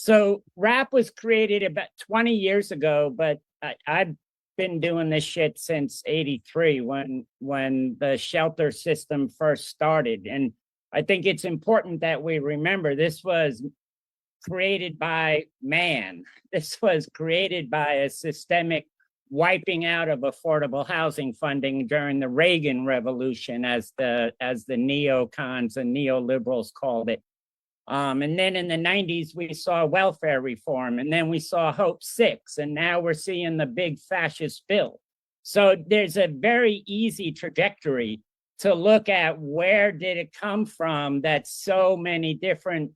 So RAP was created about 20 years ago, but I've been doing this shit since '83 when the shelter system first started. And I think it's important that we remember this was created by man. This was created by a systemic wiping out of affordable housing funding during the Reagan Revolution, as the neocons and neoliberals called it. And then in the 90s, we saw welfare reform, and then we saw Hope 6, and now we're seeing the big fascist bill. So there's a very easy trajectory to look at where did it come from that so many different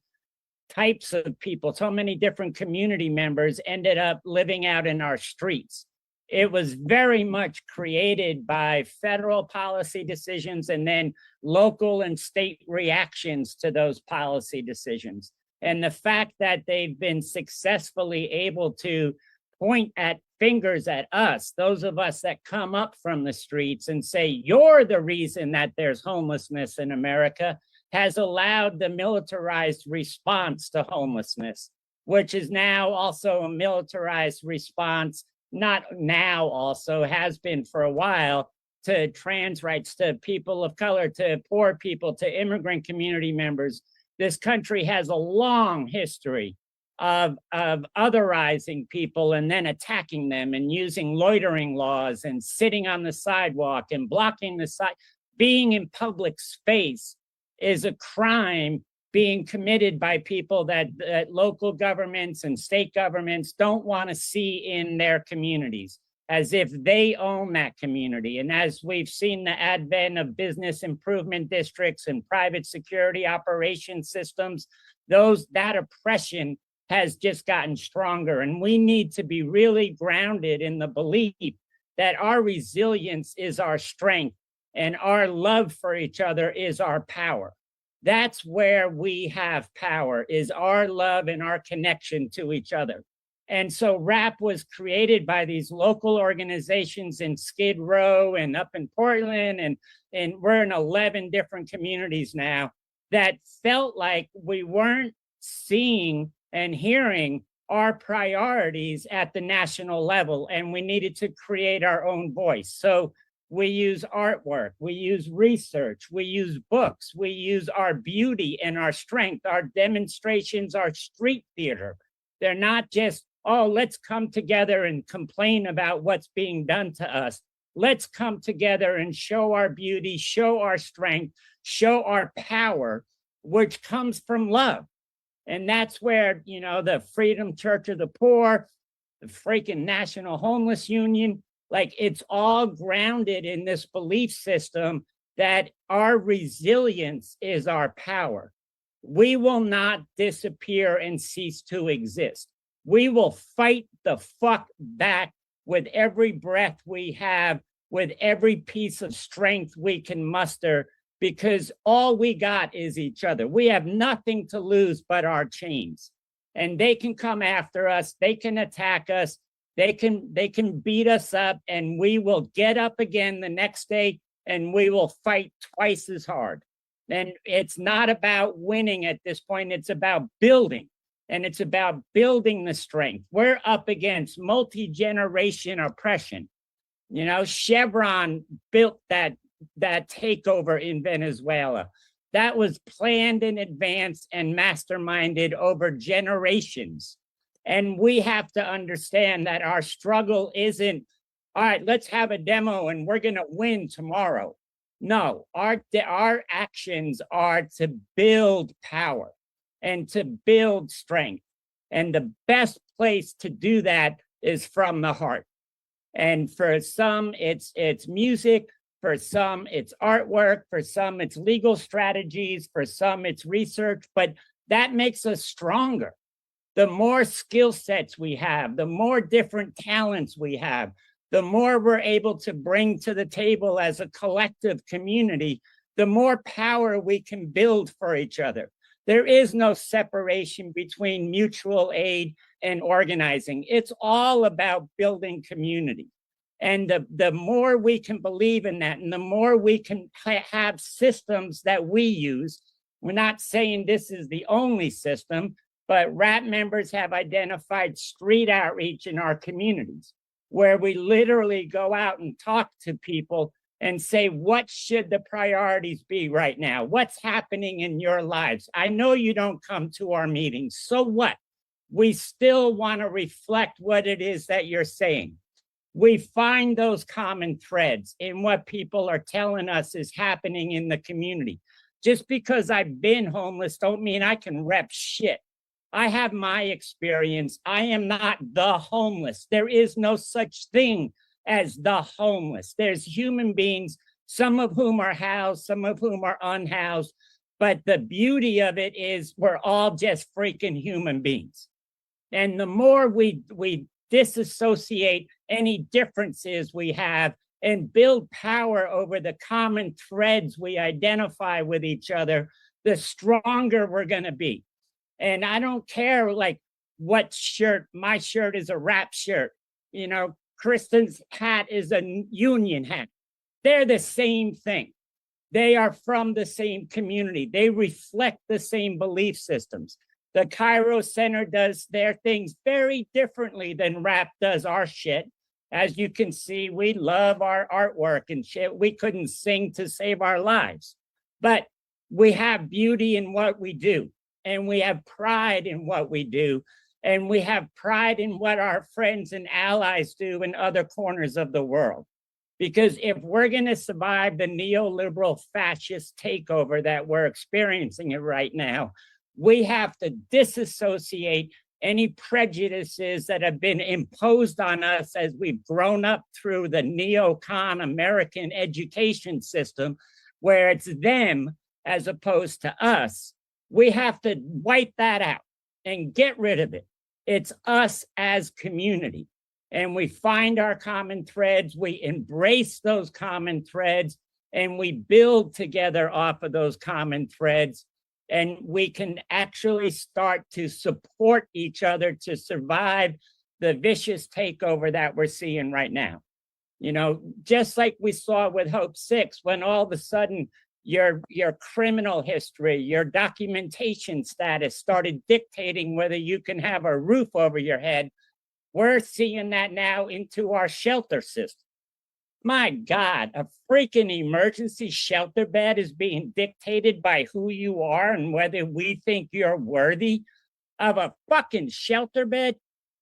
types of people, so many different community members ended up living out in our streets. It was very much created by federal policy decisions and then local and state reactions to those policy decisions. And the fact that they've been successfully able to point at fingers at us, those of us that come up from the streets and say, you're the reason that there's homelessness in America, has allowed the militarized response to homelessness, which is now also a militarized response, not now also, has been for a while, to trans rights, to people of color, to poor people, to immigrant community members. This country has a long history of otherizing people and then attacking them and using loitering laws and sitting on the sidewalk and blocking the side. Being in public space is a crime being committed by people that local governments and state governments don't want to see in their communities, as if they own that community. And as we've seen the advent of business improvement districts and private security operation systems, that oppression has just gotten stronger. And we need to be really grounded in the belief that our resilience is our strength and our love for each other is our power. That's where we have power, is our love and our connection to each other. And so RAP was created by these local organizations in Skid Row and up in Portland, and we're in 11 different communities now that felt like we weren't seeing and hearing our priorities at the national level, and we needed to create our own voice. So we use artwork, we use research, we use books, we use our beauty and our strength, our demonstrations, our street theater. They're not just, oh, let's come together and complain about what's being done to us. Let's come together and show our beauty, show our strength, show our power, which comes from love. And that's where, the Freedom Church of the Poor, the freaking National Homeless Union, like, it's all grounded in this belief system that our resilience is our power. We will not disappear and cease to exist. We will fight the fuck back with every breath we have, with every piece of strength we can muster, because all we got is each other. We have nothing to lose but our chains. And they can come after us, they can attack us, they can beat us up, and we will get up again the next day and we will fight twice as hard. And it's not about winning at this point, it's about building. And it's about building the strength. We're up against multi-generation oppression. Chevron built that takeover in Venezuela. That was planned in advance and masterminded over generations. And we have to understand that our struggle isn't, all right, let's have a demo and we're going to win tomorrow. No, our actions are to build power and to build strength. And the best place to do that is from the heart. And for some, it's music. For some, it's artwork. For some, it's legal strategies. For some, it's research. But that makes us stronger. The more skill sets we have, the more different talents we have, the more we're able to bring to the table as a collective community, the more power we can build for each other. There is no separation between mutual aid and organizing. It's all about building community. And the more we can believe in that, and the more we can have systems that we use, we're not saying this is the only system, but RAP members have identified street outreach in our communities where we literally go out and talk to people and say, what should the priorities be right now? What's happening in your lives? I know you don't come to our meetings. So what? We still want to reflect what it is that you're saying. We find those common threads in what people are telling us is happening in the community. Just because I've been homeless don't mean I can rep shit. I have my experience. I am not the homeless. There is no such thing as the homeless. There's human beings, some of whom are housed, some of whom are unhoused. But the beauty of it is we're all just freaking human beings. And the more we disassociate any differences we have and build power over the common threads we identify with each other, the stronger we're going to be. And I don't care like what shirt, my shirt is a RAP shirt. You know, Kristin's hat is a union hat. They're the same thing. They are from the same community. They reflect the same belief systems. The Cairo Center does their things very differently than RAP does our shit. As you can see, we love our artwork and shit. We couldn't sing to save our lives, but we have beauty in what we do. And we have pride in what we do. And we have pride in what our friends and allies do in other corners of the world. Because if we're going to survive the neoliberal fascist takeover that we're experiencing it right now, we have to disassociate any prejudices that have been imposed on us as we've grown up through the neocon American education system, where it's them as opposed to us. We have to wipe that out and get rid of it. It's us as community. And we find our common threads, we embrace those common threads, and we build together off of those common threads. And we can actually start to support each other to survive the vicious takeover that we're seeing right now. You know, just like we saw with Hope 6, when all of a sudden your criminal history, your documentation status started dictating whether you can have a roof over your head. We're seeing that now into our shelter system. My God, a freaking emergency shelter bed is being dictated by who you are and whether we think you're worthy of a fucking shelter bed.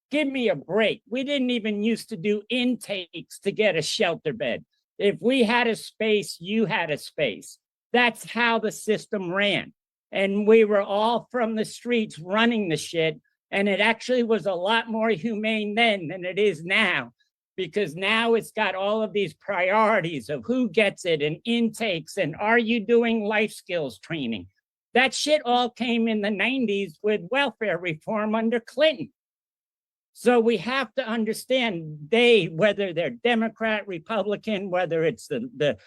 Give me a break. We didn't even used to do intakes to get a shelter bed. If we had a space, you had a space. That's how the system ran. And we were all from the streets running the shit. And it actually was a lot more humane then than it is now, because now it's got all of these priorities of who gets it and intakes and are you doing life skills training. That shit all came in the 90s with welfare reform under Clinton. So we have to understand whether they're Democrat, Republican, whether it's the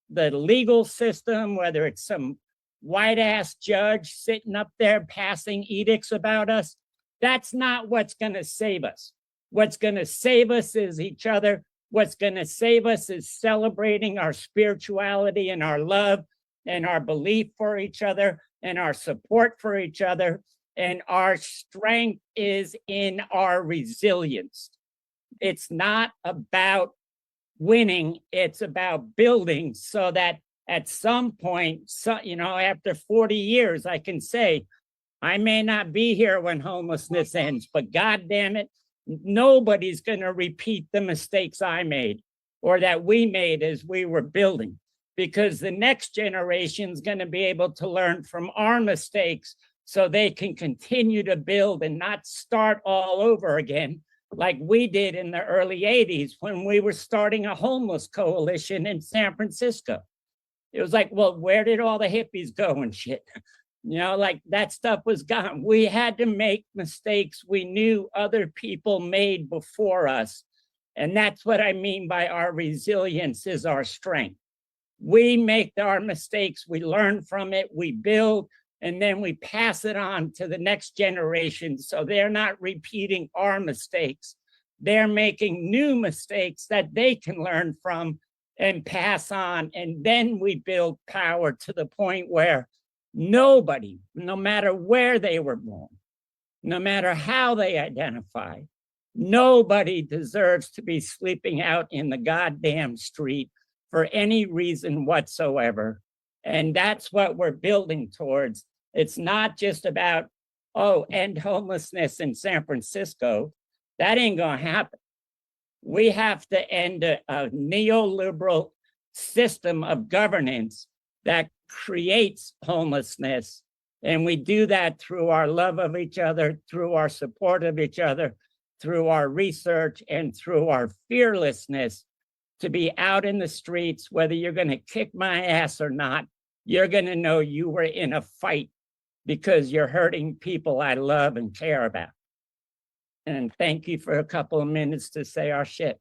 legal system, whether it's some white ass judge sitting up there passing edicts about us, that's not what's going to save us. What's going to save us is each other. What's going to save us is celebrating our spirituality and our love and our belief for each other and our support for each other. And our strength is in our resilience. It's not about winning. It's about building so that at some point, after 40 years, I can say, I may not be here when homelessness ends, but God damn it, nobody's going to repeat the mistakes I made or that we made as we were building, because the next generation is going to be able to learn from our mistakes so they can continue to build and not start all over again like we did in the early 80s when we were starting a homeless coalition in San Francisco. It was like, well, where did all the hippies go and shit? Like that stuff was gone. We had to make mistakes we knew other people made before us. And that's what I mean by our resilience is our strength. We make our mistakes, we learn from it, we build, and then we pass it on to the next generation so they're not repeating our mistakes. They're making new mistakes that they can learn from and pass on. And then we build power to the point where nobody, no matter where they were born, no matter how they identify. Nobody deserves to be sleeping out in the goddamn street for any reason whatsoever. And that's what we're building towards. It's not just about, oh, end homelessness in San Francisco. That ain't gonna happen. We have to end a neoliberal system of governance that creates homelessness. And we do that through our love of each other, through our support of each other, through our research, and through our fearlessness to be out in the streets. Whether you're going to kick my ass or not, you're going to know you were in a fight because you're hurting people I love and care about. And thank you for a couple of minutes to say our shit.